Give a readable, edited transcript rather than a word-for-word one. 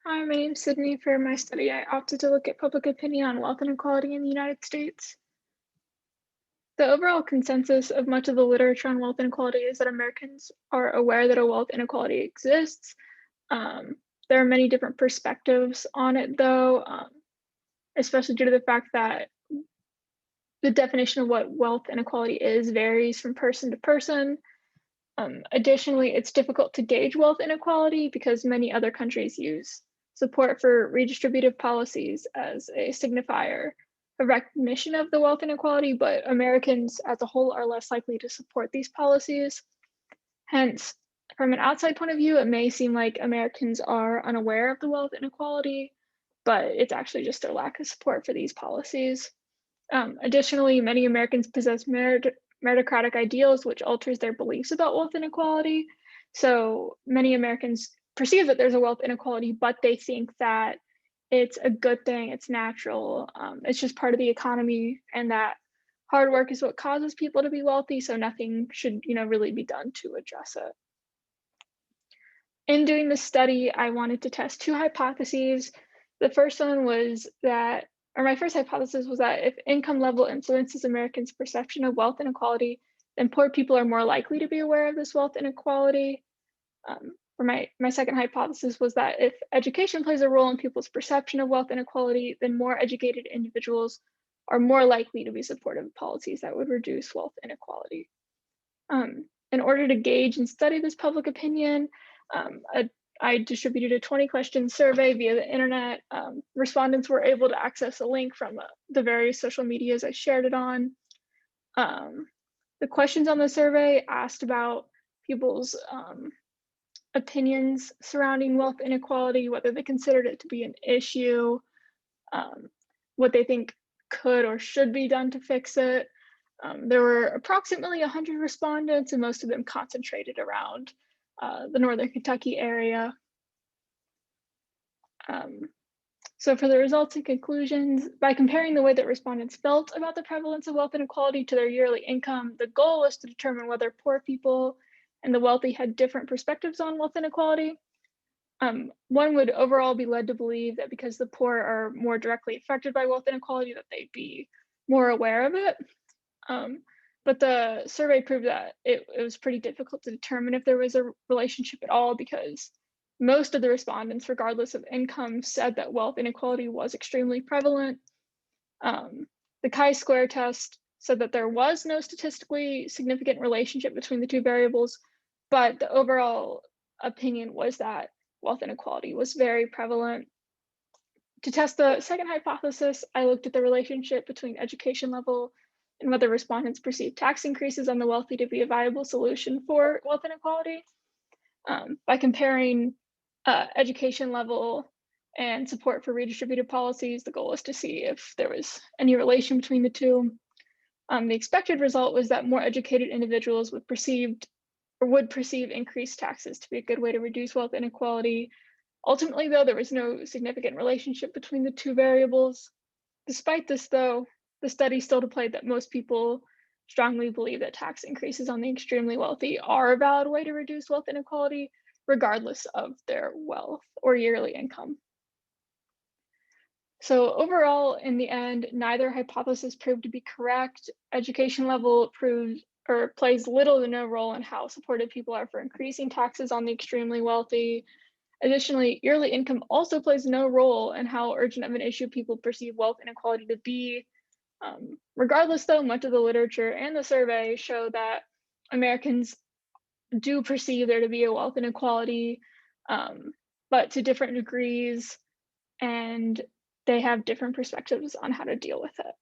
Hi, my name's Sydney. For my study, I opted to look at public opinion on wealth inequality in the United States. The overall consensus of much of the literature on wealth inequality is that Americans are aware that a wealth inequality exists. Um, there are many different perspectives on it, though, especially due to the fact that the definition of what wealth inequality is varies from person to person. Additionally, it's difficult to gauge wealth inequality because many other countries use support for redistributive policies as a signifier of recognition of the wealth inequality, but Americans as a whole are less likely to support these policies. Hence, from an outside point of view, it may seem like Americans are unaware of the wealth inequality, but it's actually just a lack of support for these policies. Additionally, many Americans possess meritocratic ideals, which alters their beliefs about wealth inequality. So many Americans perceive that there's a wealth inequality, but they think that it's a good thing, it's natural, it's just part of the economy, and that hard work is what causes people to be wealthy. So nothing should, really be done to address it. In doing this study, I wanted to test two hypotheses. The first one was that, or my first hypothesis was that if income level influences Americans' perception of wealth inequality, then poor people are more likely to be aware of this wealth inequality. For my second hypothesis was that if education plays a role in people's perception of wealth inequality, then more educated individuals are more likely to be supportive of policies that would reduce wealth inequality. In order to gauge and study this public opinion, um, a, I distributed a 20-question survey via the internet. Respondents were able to access a link from the various social medias I shared it on. Um, the questions on the survey asked about people's opinions surrounding wealth inequality, whether they considered it to be an issue, um, what they think could or should be done to fix it. There were approximately 100 respondents, and most of them concentrated around the Northern Kentucky area. Um, so for the results and conclusions, by comparing the way that respondents felt about the prevalence of wealth inequality to their yearly income, the goal was to determine whether poor people and the wealthy had different perspectives on wealth inequality. One would overall be led to believe that because the poor are more directly affected by wealth inequality, that they'd be more aware of it. Um, but the survey proved that it was pretty difficult to determine if there was a relationship at all because most of the respondents, regardless of income, said that wealth inequality was extremely prevalent. Um, the chi-square test said that there was no statistically significant relationship between the two variables, but the overall opinion was that wealth inequality was very prevalent. To test the second hypothesis, I looked at the relationship between education level and whether respondents perceive tax increases on the wealthy to be a viable solution for wealth inequality. By comparing education level and support for redistributive policies, the goal was to see if there was any relation between the two. The expected result was that more educated individuals would perceive increased taxes to be a good way to reduce wealth inequality. Ultimately, though, there was no significant relationship between the two variables. Despite this, though, the study still displayed that most people strongly believe that tax increases on the extremely wealthy are a valid way to reduce wealth inequality, regardless of their wealth or yearly income. So overall, in the end, neither hypothesis proved to be correct. Education level proves or plays little to no role in how supportive people are for increasing taxes on the extremely wealthy. Additionally, yearly income also plays no role in how urgent of an issue people perceive wealth inequality to be. Regardless, though, much of the literature and the survey show that Americans do perceive there to be a wealth inequality, um, but to different degrees, and they have different perspectives on how to deal with it.